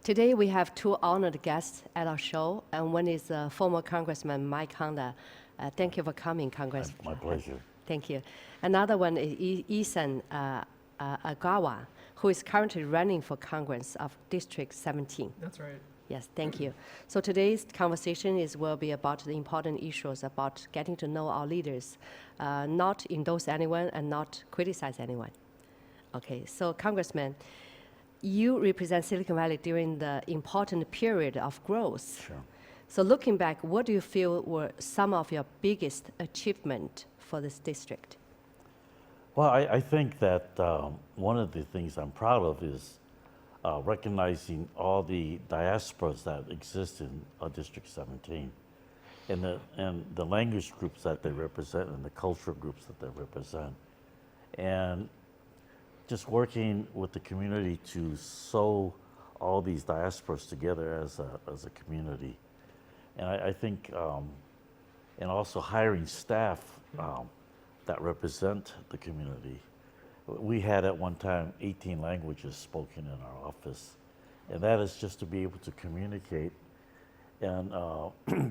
Today we have two honored guests at our show, and one is former Congressman Mike Honda. Thank you for coming, Congressman. My pleasure. Thank you. Another one is Ethan Agarwal, who is currently running for Congress of District 17. That's right. Yes, thank you. So today's conversation will be about the important issues about getting to know our leaders, not endorse anyone and not criticize anyone. Okay, so Congressman, you represent Silicon Valley during the important period of growth. Sure. So looking back, what do you feel were some of your biggest achievements for this district? Well, I think that one of the things I'm proud of is recognizing all the diasporas that exist in District 17 and the language groups that they represent and the cultural groups that they represent. And just working with the community to sew all these diasporas together as a community. And I think, and also hiring staff that represent the community. We had at one time 18 languages spoken in our office. And that is just to be able to communicate and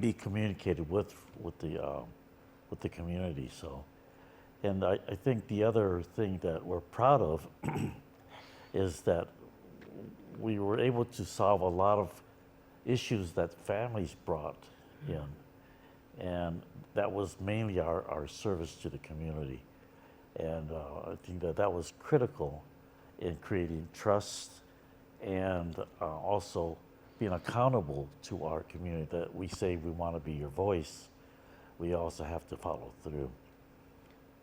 be communicated with the community. So. And I think the other thing that we're proud of is that we were able to solve a lot of issues that families brought in. And that was mainly our service to the community. And I think that was critical in creating trust and also being accountable to our community, that we say we want to be your voice, we also have to follow through.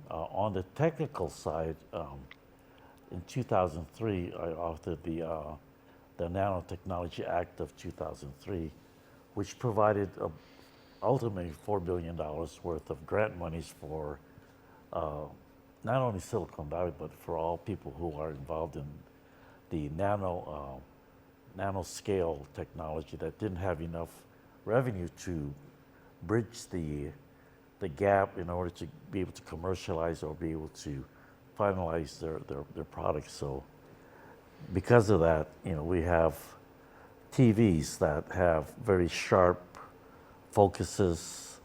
On the technical side, in 2003, I authored the Nanotechnology Act of 2003, which provided ultimately $4 billion worth of grant monies for not only Silicon Valley, but for all people who are involved in the nanoscale technology that didn't have enough revenue to bridge the gap in order to be able to commercialize or be able to finalize their products. So because of that, we have TVs that have very sharp focuses,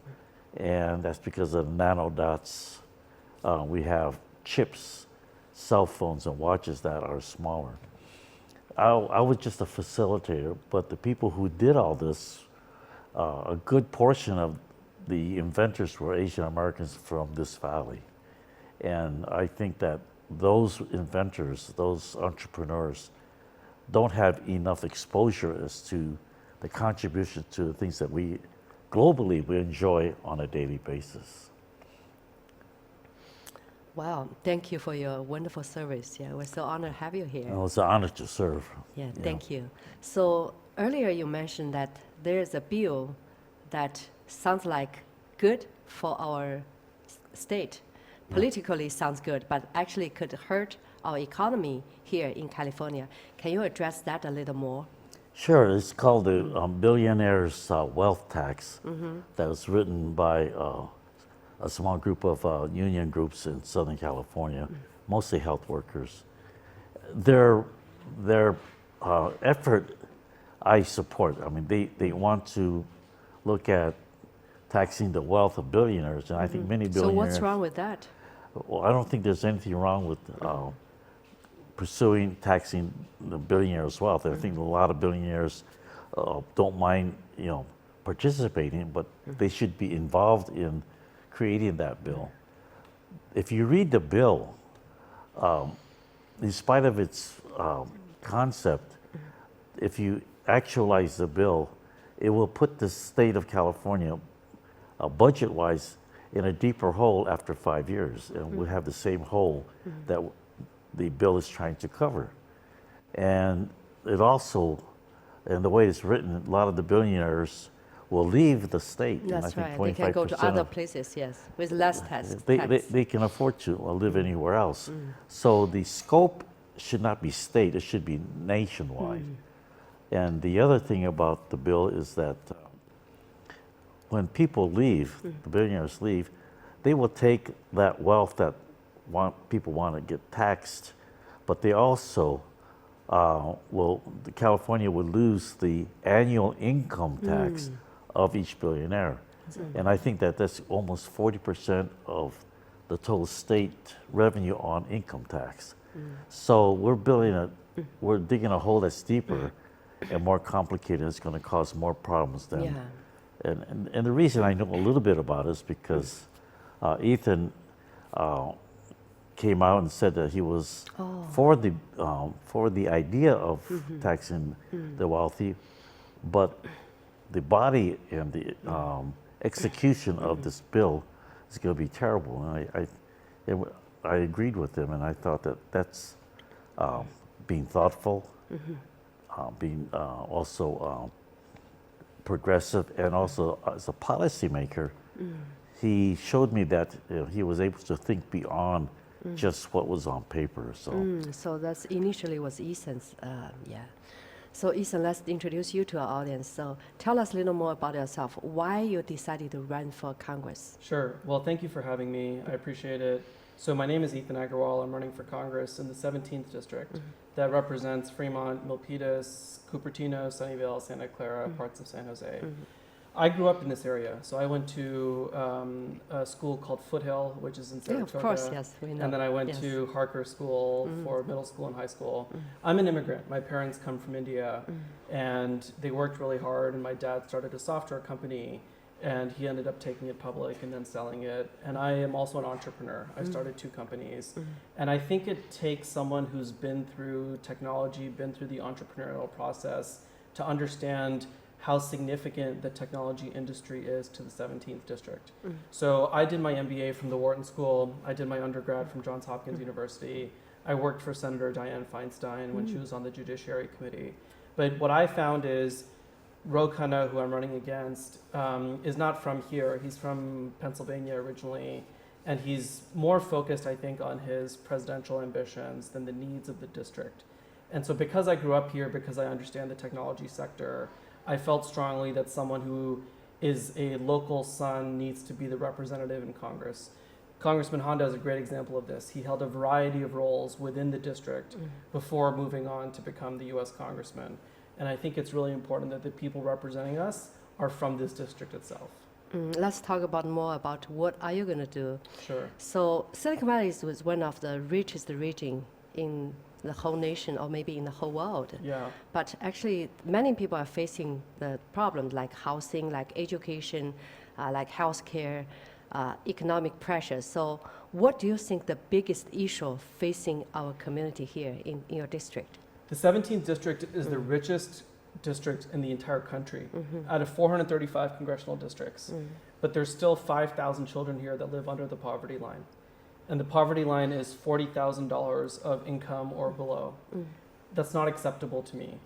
and that's because of nanodots. We have chips, cell phones, and watches that are smaller. I was just a facilitator, but the people who did all this, a good portion of the inventors were Asian Americans from this valley. And I think that those inventors, those entrepreneurs, don't have enough exposure as to the contribution to the things that we globally we enjoy on a daily basis. Wow, thank you for your wonderful service. Yeah, we're so honored to have you here. Oh, it's an honor to serve. Yeah, thank you. So earlier you mentioned that there is a bill that sounds like good for our state. Politically sounds good, but actually could hurt our economy here in California. Can you address that a little more? Sure, it's called the Billionaires' Wealth Tax. That was written by a small group of union groups in Southern California, mostly health workers. Their effort I support. I mean, they want to look at taxing the wealth of billionaires, and I think many billionaires. So what's wrong with that? Well, I don't think there's anything wrong with pursuing taxing the billionaires' wealth. I think a lot of billionaires don't mind, participating, but they should be involved in creating that bill. If you read the bill, in spite of its concept, if you actualize the bill, it will put the state of California, budget-wise, in a deeper hole after 5 years, and we'll have the same hole that the bill is trying to cover. And it also, and the way it's written, a lot of the billionaires will leave the state. That's right. They can go to other places, yes, with less tax. They can afford to live anywhere else. So the scope should not be state, it should be nationwide. And the other thing about the bill is that when people leave, the billionaires leave, they will take that wealth that people want to get taxed, but they also California would lose the annual income tax of each billionaire. And I think that that's almost 40% of the total state revenue on income tax. So we're digging a hole that's deeper and more complicated. It's going to cause more problems than. Yeah. And the reason I know a little bit about it is because Ethan came out and said that he was for the idea of taxing the wealthy, but the body and the execution of this bill is going to be terrible. And I agreed with him, and I thought that that's being thoughtful, being also progressive, and also as a policymaker, he showed me that he was able to think beyond just what was on paper. So that's initially was Ethan's, yeah. So Ethan, let's introduce you to our audience. So tell us a little more about yourself. Why you decided to run for Congress? Sure. Well, thank you for having me. I appreciate it. So my name is Ethan Agarwal. I'm running for Congress in the 17th District. That represents Fremont, Milpitas, Cupertino, Sunnyvale, Santa Clara, parts of San Jose. I grew up in this area, so I went to a school called Foothill, which is in Saratoga. Yeah, of course, yes, we know. And then I went to Harker School for middle school and high school. I'm an immigrant. My parents come from India, and they worked really hard, and my dad started a software company, and he ended up taking it public and then selling it. And I am also an entrepreneur. I started 2 companies. And I think it takes someone who's been through technology, been through the entrepreneurial process to understand how significant the technology industry is to the 17th District. So I did my MBA from the Wharton School. I did my undergrad from Johns Hopkins University. I worked for Senator Dianne Feinstein when she was on the Judiciary Committee. But what I found is Ro Khanna, who I'm running against, is not from here. He's from Pennsylvania originally, and he's more focused, I think, on his presidential ambitions than the needs of the district. And so because I grew up here, because I understand the technology sector, I felt strongly that someone who is a local son needs to be the representative in Congress. Congressman Honda is a great example of this. He held a variety of roles within the district before moving on to become the U.S. Congressman. And I think it's really important that the people representing us are from this district itself. Let's talk about more about what are you going to do. Sure. So Silicon Valley is one of the richest region in the whole nation or maybe in the whole world. Yeah. But actually, many people are facing the problems like housing, like education, like healthcare, economic pressure. So what do you think the biggest issue facing our community here in your district? The 17th District is the richest district in the entire country out of 435 congressional districts. But there's still 5,000 children here that live under the poverty line. And the poverty line is $40,000 of income or below. That's not acceptable to me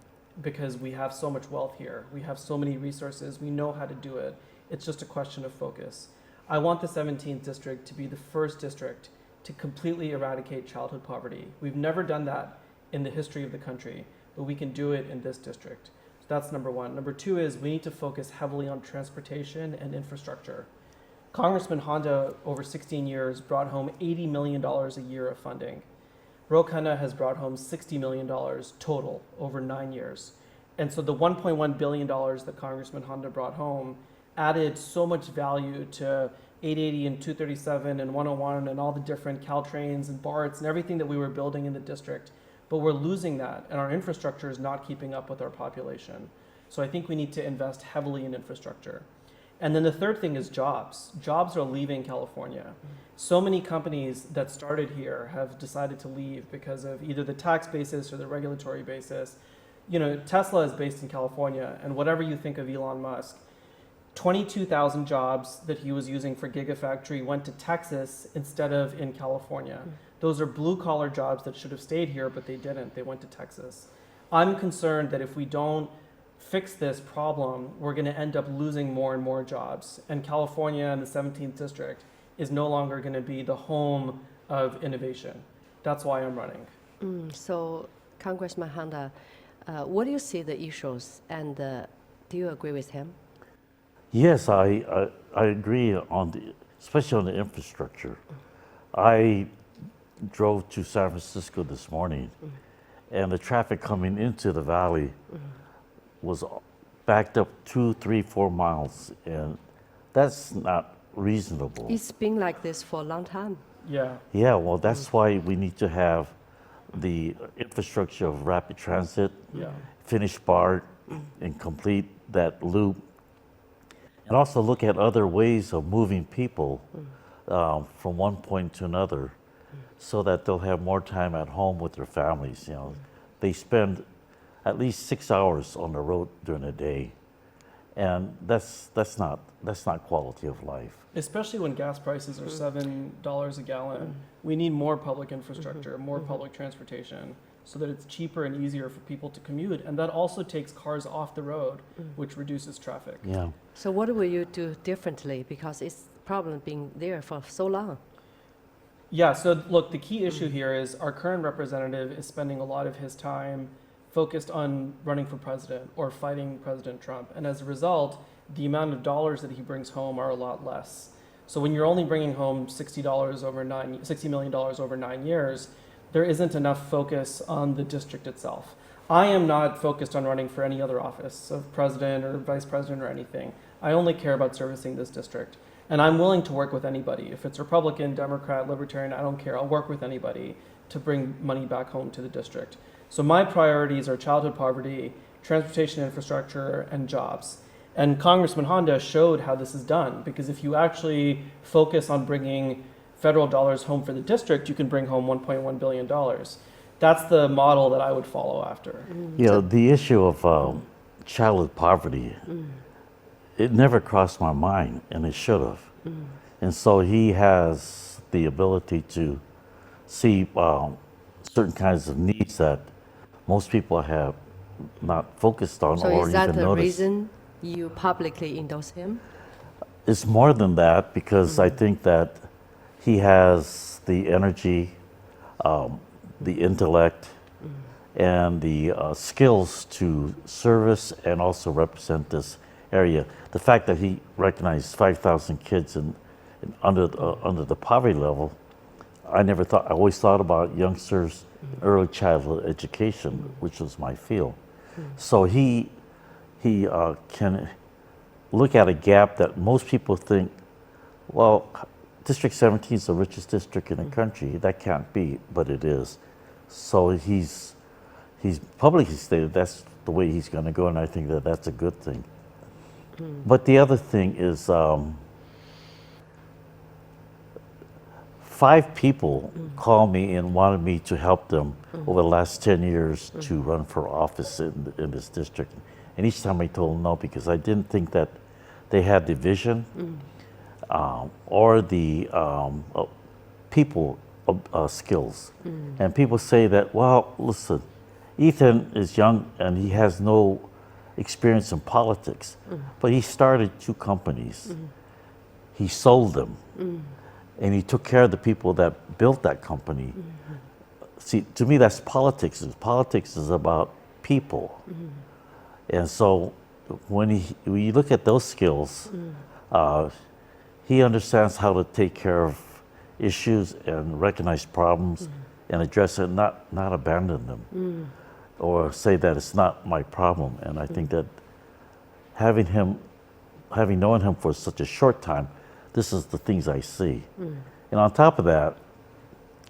because we have so much wealth here. We have so many resources. We know how to do it. It's just a question of focus. I want the 17th District to be the first district to completely eradicate childhood poverty. We've never done that in the history of the country, but we can do it in this district. So that's number one. Number 2 is we need to focus heavily on transportation and infrastructure. Congressman Honda, over 16 years, brought home $80 million a year of funding. Ro Khanna has brought home $60 million total over 9 years. And so the $1.1 billion that Congressman Honda brought home added so much value to 880 and 237 and 101 and all the different Caltrains and BARTs and everything that we were building in the district. But we're losing that, and our infrastructure is not keeping up with our population. So I think we need to invest heavily in infrastructure. And then the third thing is jobs. Jobs are leaving California. So many companies that started here have decided to leave because of either the tax basis or the regulatory basis. You know, Tesla is based in California, and whatever you think of Elon Musk, 22,000 jobs that he was using for Gigafactory went to Texas instead of in California. Those are blue-collar jobs that should have stayed here, but they didn't. They went to Texas. I'm concerned that if we don't fix this problem, we're going to end up losing more and more jobs. And California and the 17th District is no longer going to be the home of innovation. That's why I'm running. So, Congressman Honda, what do you see the issues, and do you agree with him? Yes, I agree especially on the infrastructure. I drove to San Francisco this morning, and the traffic coming into the valley was backed up 2, 3, 4 miles, and that's not reasonable. It's been like this for a long time. Yeah. Yeah, well, that's why we need to have the infrastructure of rapid transit, Yeah. finish BART, and complete that loop. And also look at other ways of moving people from one point to another so that they'll have more time at home with their families. You know, they spend at least 6 hours on the road during the day. And that's not quality of life. Especially when gas prices are $7 a gallon. We need more public infrastructure, more public transportation, so that it's cheaper and easier for people to commute. And that also takes cars off the road, which reduces traffic. Yeah. So what will you do differently? Because it's problem been there for so long. Yeah, so look, the key issue here is our current representative is spending a lot of his time focused on running for president or fighting President Trump. And as a result, the amount of dollars that he brings home are a lot less. So when you're only bringing home $60 million over 9 years, there isn't enough focus on the district itself. I am not focused on running for any other office of president or vice president or anything. I only care about servicing this district. And I'm willing to work with anybody. If it's Republican, Democrat, Libertarian, I don't care. I'll work with anybody to bring money back home to the district. So my priorities are childhood poverty, transportation infrastructure, and jobs. And Congressman Honda showed how this is done, because if you actually focus on bringing federal dollars home for the district, you can bring home $1.1 billion. That's the model that I would follow after. You know, the issue of childhood poverty, it never crossed my mind, and it should have. And so he has the ability to see certain kinds of needs that most people have not focused on So or is that even the noticed. reason you publicly endorse him? It's more than that, because I think that he has the energy, the intellect, and the skills to service and also represent this area. The fact that he recognized 5,000 kids under the poverty level, I always thought about youngsters, early childhood education, which was my field. So he can look at a gap that most people think, well, District 17 is the richest district in the country. That can't be, but it is. So he's publicly stated that's the way he's going to go, and I think that that's a good thing. But the other thing is 5 people called me and wanted me to help them over the last 10 years to run for office in this district. And each time I told them no, because I didn't think that they had the vision or the people skills. And people say that, well, listen, Ethan is young and he has no experience in politics, but he started 2 companies. He sold them, and he took care of the people that built that company. See, to me, that's politics. Politics is about people. And so when you look at those skills, he understands how to take care of issues and recognize problems and address it, not abandon them or say that it's not my problem. And I think that having known him for such a short time, this is the things I see. And on top of that,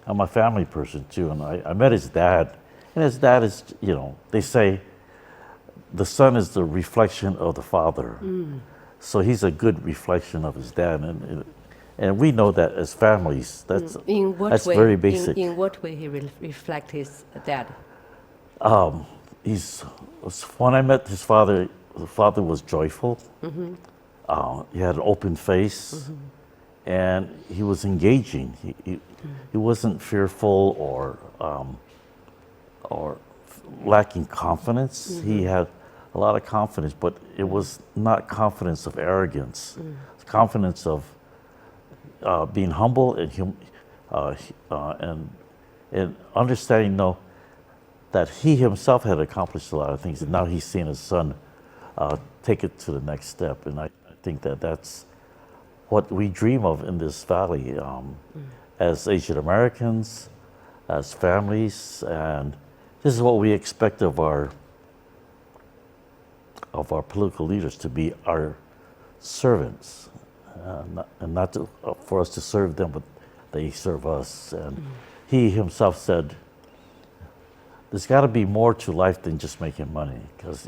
I'm a family person too, and I met his dad. And his dad is, you know, they say the son is the reflection of the father. So he's a good reflection of his dad. And we know that as families, that's way, very basic. In what way he reflect his dad? When I met his father, the father was joyful. He had an open face, and he was engaging. He wasn't fearful or lacking confidence. He had a lot of confidence, but it was not confidence of arrogance. It's confidence of being humble and understanding, that he himself had accomplished a lot of things, and now he's seeing his son take it to the next step. And I think that that's what we dream of in this valley as Asian Americans, as families, and this is what we expect of our political leaders, to be our servants, and not to, for us to serve them, but they serve us. And he himself said, there's got to be more to life than just making money, because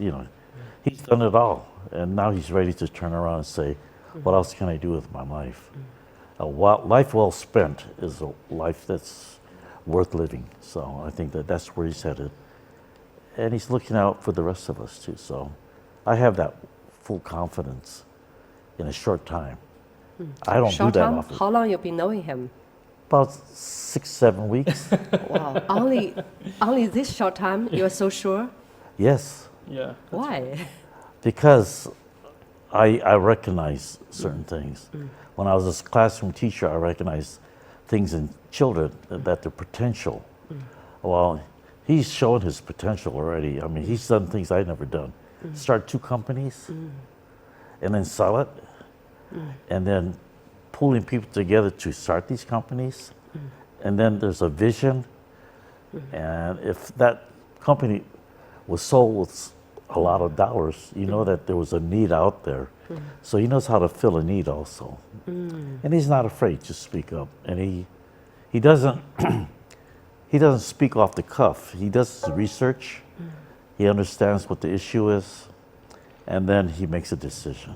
he's done it all, and now he's ready to turn around and say, what else can I do with my life? Life well spent is a life that's worth living. So I think that's where he's headed, and he's looking out for the rest of us too. So I have that full confidence in a short time. I don't Short do that time? often. How long you been knowing him? About 6-7 weeks. Wow. only this short time you're so sure? Yes, Yeah. Why? because I recognize certain things. When I was a classroom teacher, I recognized things in children that their potential. Well, he's shown his potential already. I mean, he's done things I've never done. Start 2 companies, and then sell it, and then pulling people together to start these companies, and then there's a vision, and if that company was sold with a lot of dollars, you know that there was a need out there. So he knows how to fill a need also, and he's not afraid to speak up. And he doesn't he doesn't speak off the cuff. He does his research. He understands what the issue is, and then he makes a decision.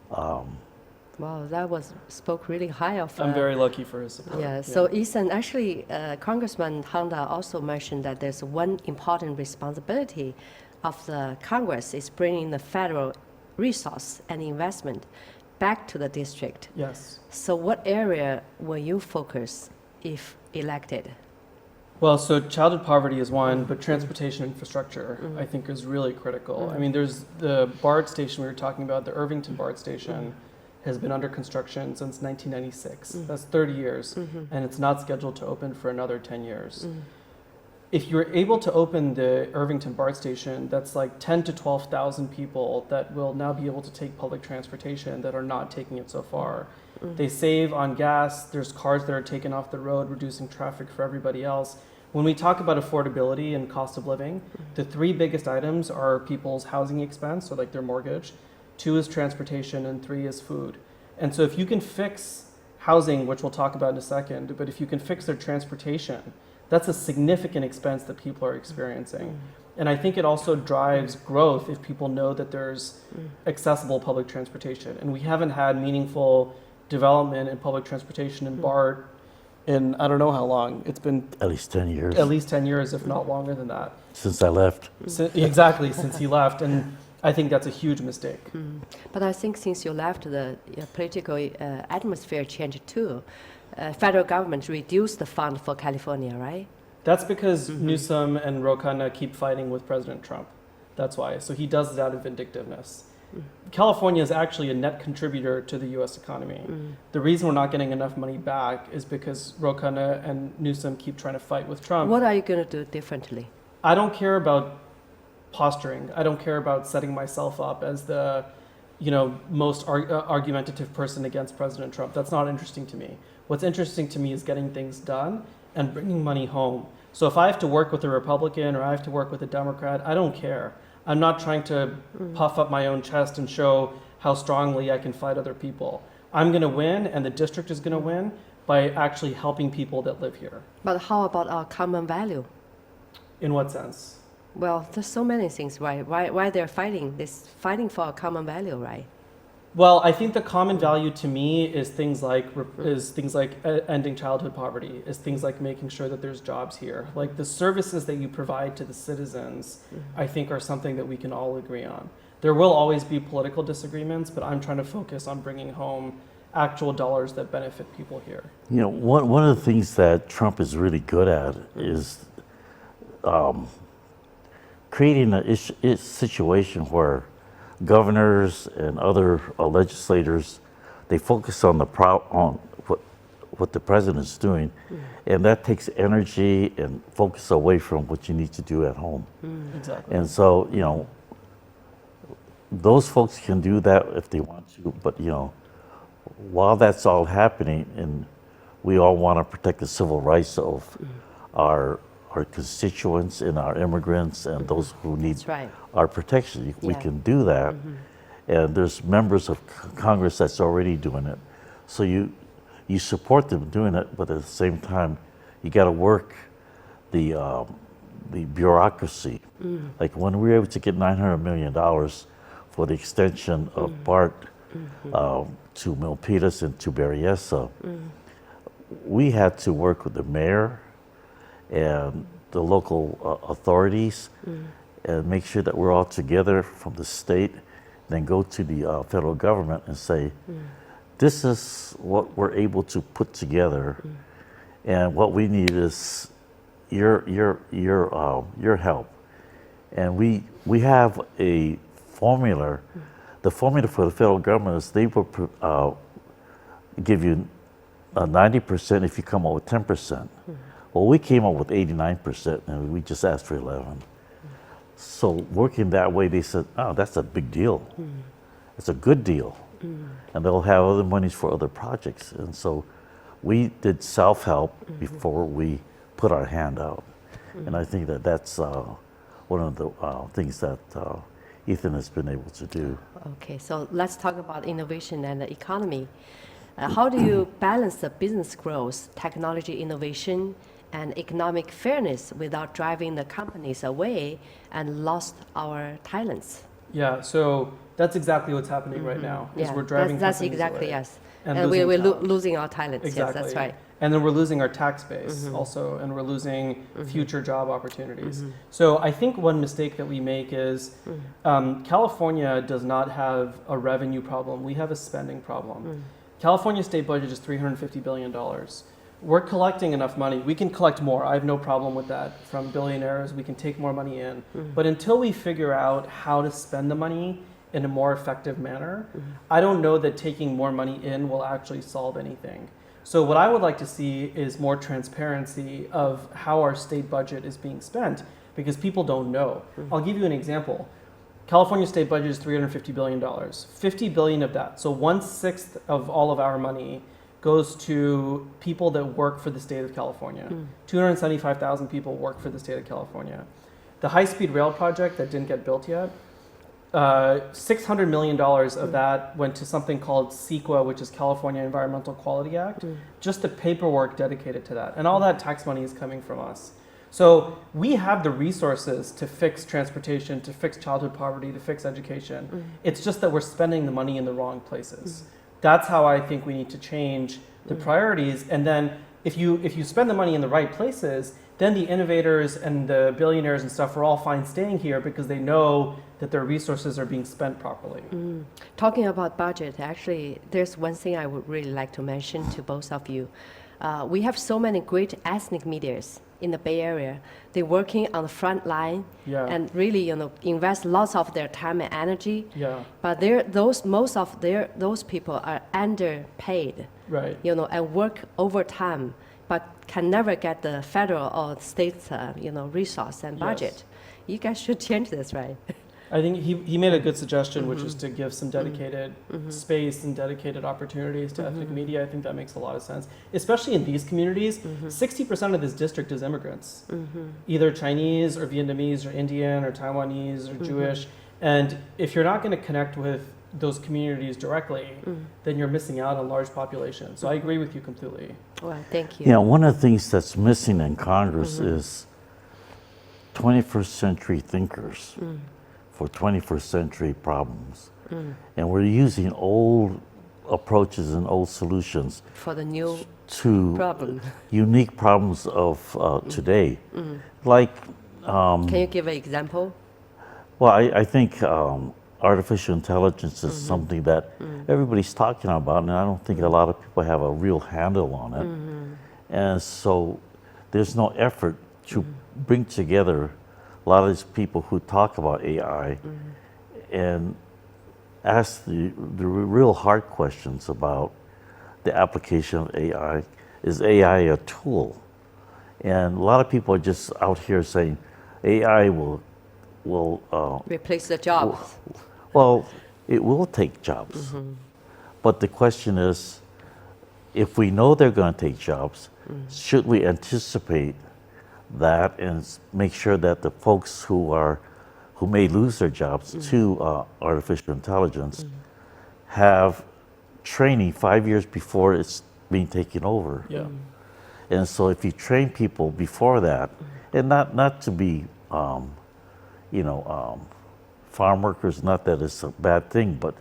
Wow, that spoke really high of. I'm very lucky for his support. Yeah. So Ethan, actually, Congressman Honda also mentioned that there's one important responsibility of the Congress is bringing the federal resource and investment back to the district. Yes. So what area will you focus if elected? Well, so childhood poverty is one, but transportation infrastructure, I think, is really critical. I mean, there's the BART station we were talking about, the Irvington BART station has been under construction since 1996. That's 30 years, and it's not scheduled to open for another 10 years. If you're able to open the Irvington BART station, that's like 10 to 12,000 people that will now be able to take public transportation that are not taking it so far. They save on gas, there's cars that are taken off the road, reducing traffic for everybody else. When we talk about affordability and cost of living, the 3 biggest items are people's housing expense, so like their mortgage, 2 is transportation, and 3 is food. And so if you can fix housing, which we'll talk about in a second, but if you can fix their transportation, that's a significant expense that people are experiencing. And I think it also drives growth if people know that there's accessible public transportation. And we haven't had meaningful development in public transportation in BART in I don't know how long. It's been At least 10 years. at least 10 years, if not longer than that. Since I left. Exactly, since he left. And I think that's a huge mistake. But I think since you left, the political atmosphere changed too. Federal government reduced the fund for California, right? That's because Newsom and Ro Khanna keep fighting with President Trump. That's why. So he does it out of vindictiveness. California is actually a net contributor to the U.S. economy. The reason we're not getting enough money back is because Ro Khanna and Newsom keep trying to fight with Trump. What are you going to do differently? I don't care about posturing. I don't care about setting myself up as the, most argumentative person against President Trump. That's not interesting to me. What's interesting to me is getting things done and bringing money home. So if I have to work with a Republican or I have to work with a Democrat, I don't care. I'm not trying to puff up my own chest and show how strongly I can fight other people. I'm going to win, and the district is going to win by actually helping people that live here. But how about our common value? In what sense? Well, there's so many things, right? Why they're fighting for a common value, right? Well, I think the common value to me is things like ending childhood poverty, is things like making sure that there's jobs here. Like the services that you provide to the citizens, I think are something that we can all agree on. There will always be political disagreements, but I'm trying to focus on bringing home actual dollars that benefit people here. One of the things that Trump is really good at is creating a situation where governors and other legislators, they focus on what the president's doing, and that takes energy and focus away from what you need to do at home. Exactly. And so, those folks can do that if they want to, but while that's all happening, and we all want to protect the civil rights of our our constituents and our immigrants and those who need That's right. our protection. We Yeah. can do that. And there's members of Congress that's already doing it. So you support them doing it, but at the same time, you got to work the bureaucracy. Like when we were able to get $900 million for the extension of BART to Milpitas and to Berryessa, we had to work with the mayor and the local authorities and make sure that we're all together from the state, then go to the federal government and say, this is what we're able to put together, and what we need is your help. And we have a formula. The formula for the federal government is they will give you 90% if you come up with 10%. Well, we came up with 89%, and we just asked for 11. So working that way, they said, oh, that's a big deal. It's a good deal. And they'll have other monies for other projects. And so we did self-help before we put our hand out. And I think that that's one of the things that Ethan has been able to do. Okay, so let's talk about innovation and the economy. How do you balance the business growth, technology innovation, and economic fairness without driving the companies away and lost our talents? Yeah, so that's exactly what's happening right now. Is we're driving that's companies exactly, away yes. and And losing we're talent. losing our talents. Exactly. Yes, that's right. And then we're losing our tax base also, and we're losing future job opportunities. So I think one mistake that we make is California does not have a revenue problem. We have a spending problem. California state budget is $350 billion. We're collecting enough money. We can collect more. I have no problem with that from billionaires. We can take more money in. But until we figure out how to spend the money in a more effective manner, I don't know that taking more money in will actually solve anything. So what I would like to see is more transparency of how our state budget is being spent, because people don't know. I'll give you an example. California state budget is $350 billion. 50 billion of that, so 1/6 of all of our money, goes to people that work for the state of California. 275,000 people work for the state of California. The high-speed rail project that didn't get built yet, $600 million of that went to something called CEQA, which is California Environmental Quality Act, just the paperwork dedicated to that. And all that tax money is coming from us. So we have the resources to fix transportation, to fix childhood poverty, to fix education. It's just that we're spending the money in the wrong places. That's how I think we need to change the priorities. And then if you spend the money in the right places, then the innovators and the billionaires and stuff are all fine staying here because they know that their resources are being spent properly. Talking about budget, actually, there's one thing I would really like to mention to both of you. We have so many great ethnic medias in the Bay Area. They're working on the front line and really, invest lots of their time and energy. Yeah. But those people are underpaid, Right. and work overtime, but can never get the federal or state, resource and budget. You guys should change this, right? I think he made a good suggestion, which is to give some dedicated space and dedicated opportunities to ethnic media. I think that makes a lot of sense, especially in these communities. 60% of this district is immigrants, either Chinese or Vietnamese or Indian or Taiwanese or Jewish. And if you're not going to connect with those communities directly, then you're missing out on large populations. So I agree with you completely. Well, thank you. Yeah, one of the things that's missing in Congress is 21st century thinkers for 21st century problems. And we're using old approaches and old solutions For the new to problem. unique problems of today. Like, Can you give an example? well, I think artificial intelligence is something that everybody's talking about, and I don't think a lot of people have a real handle on it. And so there's no effort to bring together a lot of these people who talk about AI and ask the real hard questions about the application of AI. Is AI a tool? And a lot of people are just out here saying AI will Replace the jobs. well, it will take jobs. But the question is, if we know they're going to take jobs, should we anticipate that and make sure that the folks who may lose their jobs to artificial intelligence have training 5 years before it's being taken over. Yeah. And so if you train people before that, and not to be, farm workers, not that it's a bad thing, but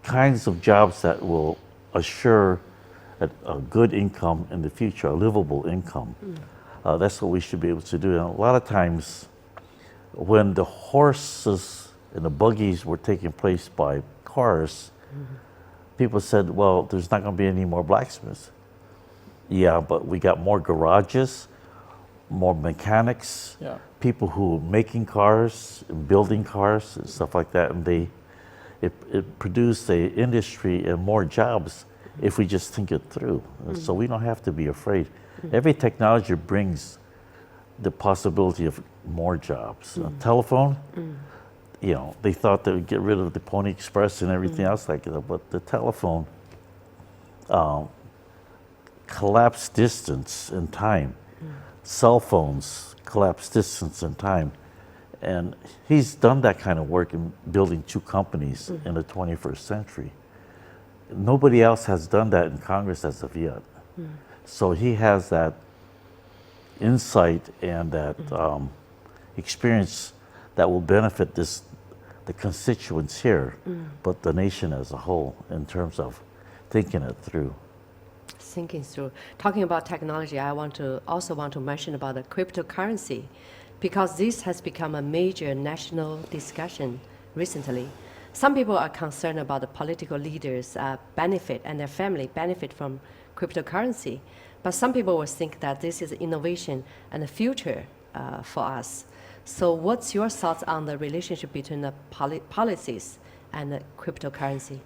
kinds of jobs that will assure a good income in the future, a livable income. That's what we should be able to do. And a lot of times, when the horses and the buggies were taking place by cars, people said, well, there's not going to be any more blacksmiths. Yeah, but we got more garages, more mechanics, people who are making cars, and building cars, and stuff like that. And it produced a industry and more jobs if we just think it through. So we don't have to be afraid. Every technology brings the possibility of more jobs. Telephone, they thought they would get rid of the Pony Express and everything else like that, but the telephone collapsed distance and time. Cell phones collapsed distance and time. And he's done that kind of work in building two companies in the 21st century. Nobody else has done that in Congress as of yet. So he has that insight and that experience that will benefit the constituents here, but the nation as a whole in terms of thinking it through. Thinking through. Talking about technology, I also want to mention about the cryptocurrency, because this has become a major national discussion recently. Some people are concerned about the political leaders' benefit and their family benefit from cryptocurrency, but some people will think that this is innovation and the future for us. So what's your thoughts on the relationship between the policies and the cryptocurrency?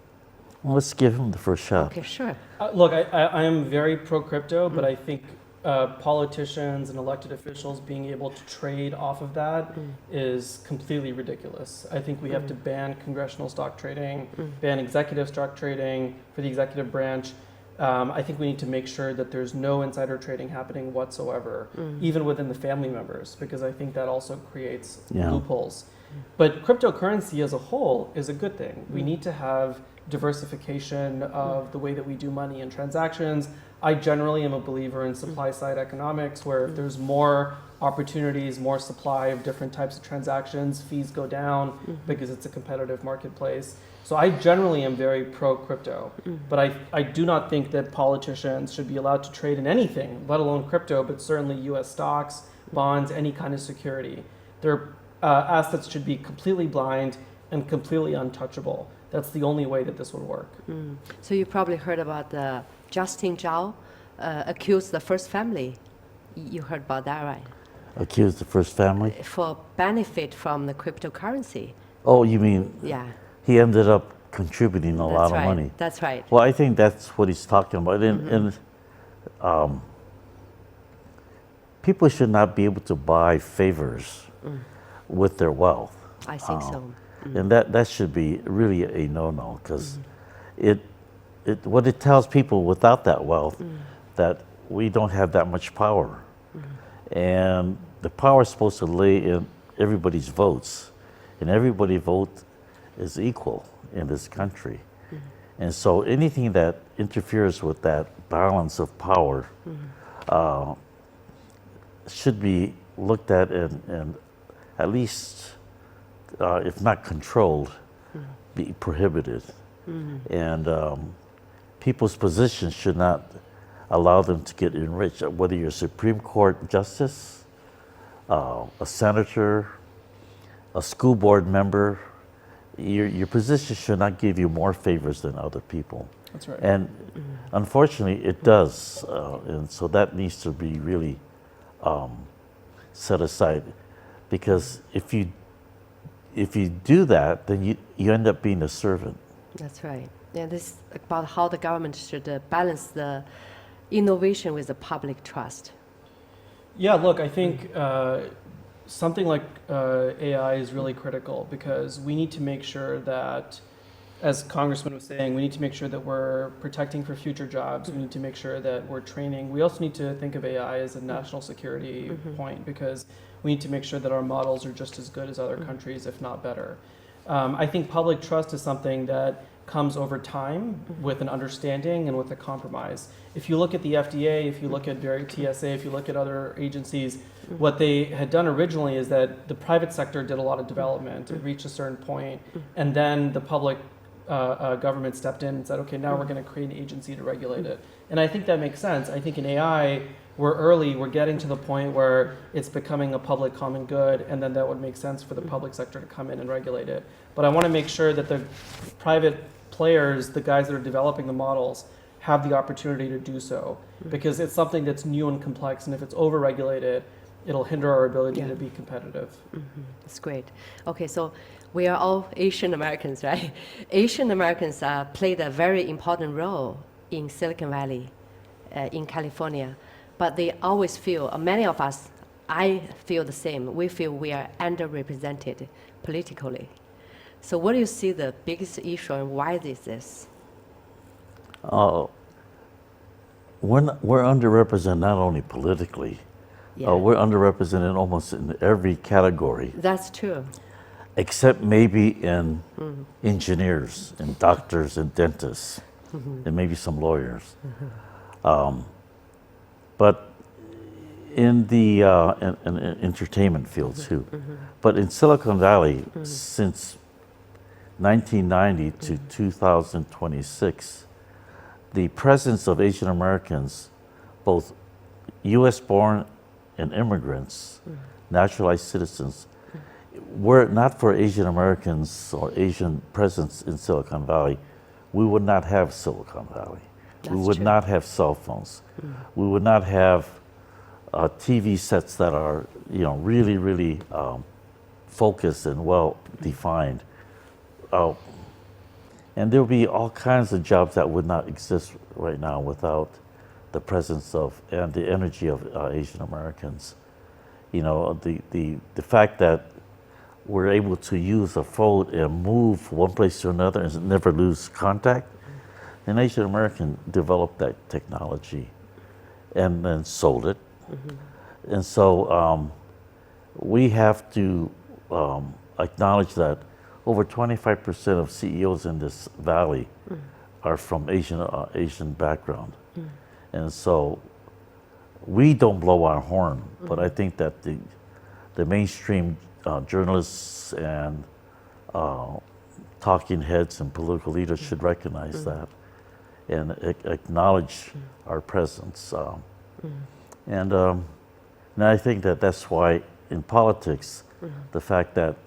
Well, let's give him the first shot. Okay, sure. Look, I am very pro-crypto, but I think politicians and elected officials being able to trade off of that is completely ridiculous. I think we have to ban congressional stock trading, ban executive stock trading for the executive branch. I think we need to make sure that there's no insider trading happening whatsoever, even within the family members, because I think that also creates loopholes. But cryptocurrency as a whole is a good thing. We need to have diversification of the way that we do money and transactions. I generally am a believer in supply side economics, where if there's more opportunities, more supply of different types of transactions, fees go down because it's a competitive marketplace. So I generally am very pro-crypto, but I do not think that politicians should be allowed to trade in anything, let alone crypto, but certainly US stocks, bonds, any kind of security. Their assets should be completely blind and completely untouchable. That's the only way that this would work. So you probably heard about the Justin Zhao accused the first family. You heard about that, right? Accused the first family? For benefit from the cryptocurrency. Oh, you mean Yeah. he ended up contributing a lot of money? That's right. Well, I think that's what he's talking about. And people should not be able to buy favors with their wealth. I think so. And that should be really a no-no, because what it tells people without that wealth, that we don't have that much power. And the power is supposed to lay in everybody's votes. And everybody's vote is equal in this country. And so anything that interferes with that balance of power should be looked at and at least, if not controlled, be prohibited. And people's positions should not allow them to get enriched, whether you're a Supreme Court justice, a senator, a school board member. Your position should not give you more favors than other people. That's right. And unfortunately, it does. And so that needs to be really set aside, because if you do that, then you end up being a servant. That's right. Yeah, this is about how the government should balance the innovation with the public trust. Yeah, look, I think something like AI is really critical, because we need to make sure that as Congressman was saying, we need to make sure that we're protecting for future jobs. We need to make sure that we're training. We also need to think of AI as a national security point, because we need to make sure that our models are just as good as other countries, if not better. I think public trust is something that comes over time with an understanding and with a compromise. If you look at the FDA, if you look at TSA, if you look at other agencies, what they had done originally is that the private sector did a lot of development. It reached a certain point, and then the public government stepped in and said, okay, now we're going to create an agency to regulate it. And I think that makes sense. I think in AI, we're early, we're getting to the point where it's becoming a public common good, and then that would make sense for the public sector to come in and regulate it. But I want to make sure that the private players, the guys that are developing the models, have the opportunity to do so, because it's something that's new and complex, and if it's over-regulated, it'll hinder our ability to be competitive. That's great. Okay, so we are all Asian Americans, right? Asian Americans played a very important role in Silicon Valley, in California, but they always feel, many of us, I feel the same, we feel we are underrepresented politically. So what do you see the biggest issue, and why is this? We're underrepresented not only politically, we're underrepresented almost in every category. That's true. Except maybe in engineers and doctors and dentists and maybe some lawyers. But in the in entertainment field too. But in Silicon Valley, since 1990 to 2026, the presence of Asian Americans, both U.S. born and immigrants, naturalized citizens, were it not for Asian Americans or Asian presence in Silicon Valley, we would not have Silicon Valley. We would not have cell phones. We would not have TV sets that are, really, really focused and well defined. And there will be all kinds of jobs that would not exist right now without the presence of and the energy of Asian Americans. The fact that we're able to use a phone and move from one place to another and never lose contact, an Asian American developed that technology and then sold it. And so we have to acknowledge that over 25% of CEOs in this valley are from Asian background. And so we don't blow our horn, but I think that the mainstream journalists and talking heads and political leaders should recognize that and acknowledge our presence. And I think that that's why in politics, the fact that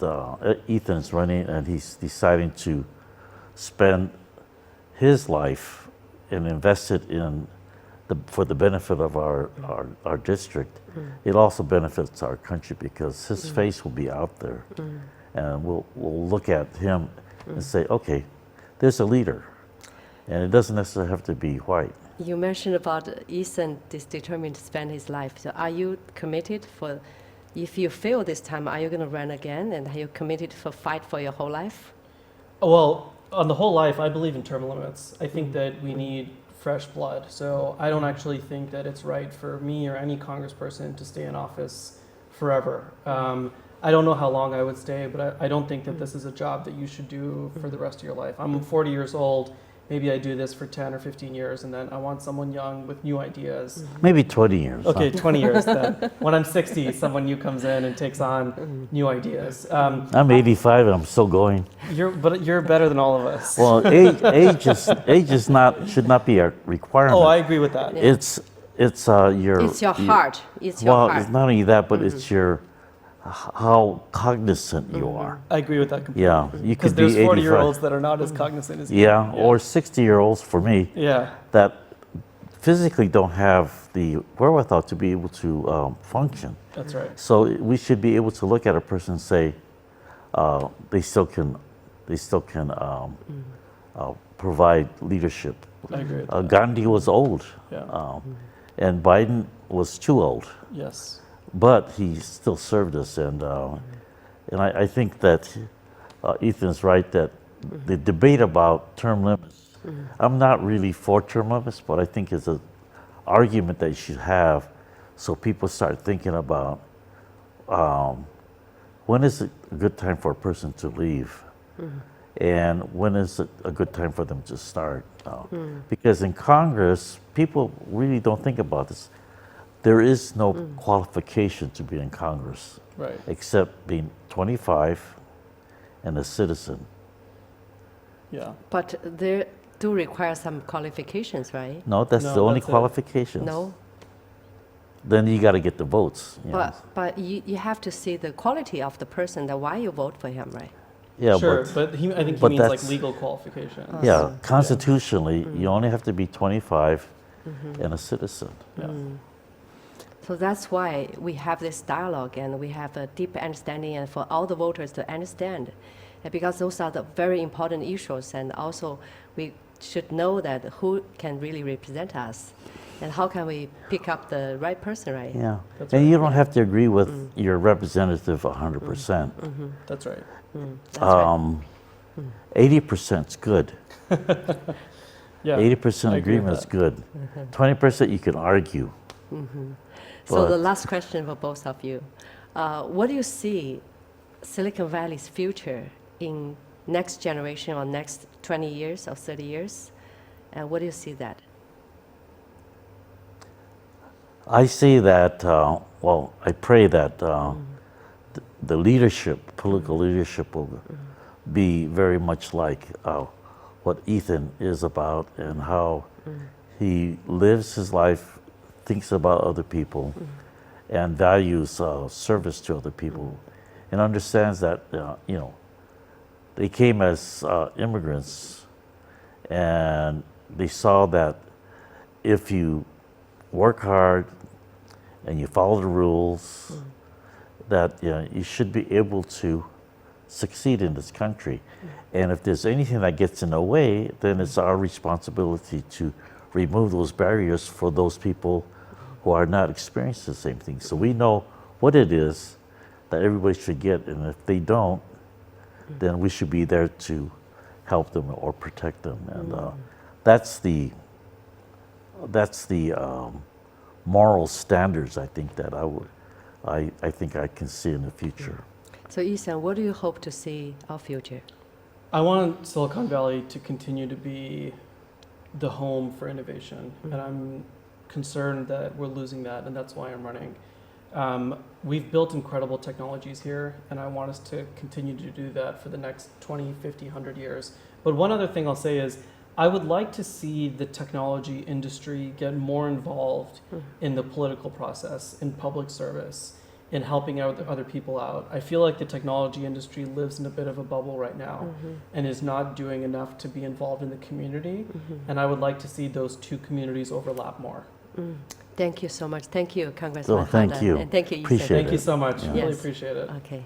Ethan's running and he's deciding to spend his life and invest it in for the benefit of our district, it also benefits our country because his face will be out there, and we'll look at him and say, okay, there's a leader, and it doesn't necessarily have to be white. You mentioned about Ethan is determined to spend his life. So are you committed for? If you fail this time, are you going to run again? And are you committed for fight for your whole life? Well, on the whole life, I believe in term limits. I think that we need fresh blood. So I don't actually think that it's right for me or any congressperson to stay in office forever. I don't know how long I would stay, but I don't think that this is a job that you should do for the rest of your life. I'm 40 years old. Maybe I do this for 10 or 15 years, and then I want someone young with new ideas. Maybe 20 years. Okay, 20 years then. When I'm 60, someone new comes in and takes on new ideas. I'm 85 and I'm still going. But you're better than all of us. Well, age should not be a requirement. Oh, I agree with that. Yeah. It's your. It's your heart. It's your heart. Well, it's not only that, but it's your how cognizant you are. I agree with that completely. Yeah, you Because could be there's 85. 40-year-olds that are not as cognizant as you. Yeah, or 60-year-olds for me Yeah. that physically don't have the wherewithal to be able to function. That's right. So we should be able to look at a person and say they still can provide leadership. I agree with that. Gandhi was old, Yeah. and Biden was too old. Yes. But he still served us, and I think that Ethan's right that the debate about term limits. I'm not really for term limits, but I think it's an argument that you should have, so people start thinking about when is it a good time for a person to leave, and when is it a good time for them to start. Because in Congress, people really don't think about this. There is no qualification to be in Congress, Right. except being 25 and a citizen. Yeah. But they do require some qualifications, right? No, that's No, the only that's it. qualifications. No? Then you got to get the votes. You know. But you have to see the quality of the person, that why you vote for him, right? Yeah, Sure, but but I think he but means like that's- legal qualifications. yeah, constitutionally, you only have to be 25 and a citizen. Yeah. So that's why we have this dialogue, and we have a deep understanding, and for all the voters to understand. And because those are the very important issues, and also we should know that who can really represent us, and how can we pick up the right person, right? Yeah, That's and right. you don't have to agree with your representative 100%. That's right. That's right. 80% is good. Yeah. 80% I agree with agreement is that. good. 20% you can argue. So the But- last question for both of you. What do you see Silicon Valley's future in next generation or next 20 years or 30 years? And what do you see that? I see that, well, I pray that the leadership, political leadership, will be very much like what Ethan is about, and how he lives his life, thinks about other people, and values service to other people, and understands that, you know, they came as immigrants, and they saw that if you work hard and you follow the rules, that you should be able to succeed in this country. And if there's anything that gets in the way, then it's our responsibility to remove those barriers for those people who are not experiencing the same thing. So we know what it is that everybody should get, and if they don't, then we should be there to help them or protect them. And that's the moral standards, I think, that I think I can see in the future. So Ethan, what do you hope to see our future? I want Silicon Valley to continue to be the home for innovation, and I'm concerned that we're losing that, and that's why I'm running. We've built incredible technologies here, and I want us to continue to do that for the next 20, 50, 100 years. But one other thing I'll say is, I would like to see the technology industry get more involved in the political process, in public service, in helping out other people out. I feel like the technology industry lives in a bit of a bubble right now and is not doing enough to be involved in the community. And I would like to see those two communities overlap more. Thank you so much. Thank you, Congressman So thank Honda, you. and thank you, Ethan. Appreciate Thank you so much. Yeah. Really Yes. appreciate it. Okay.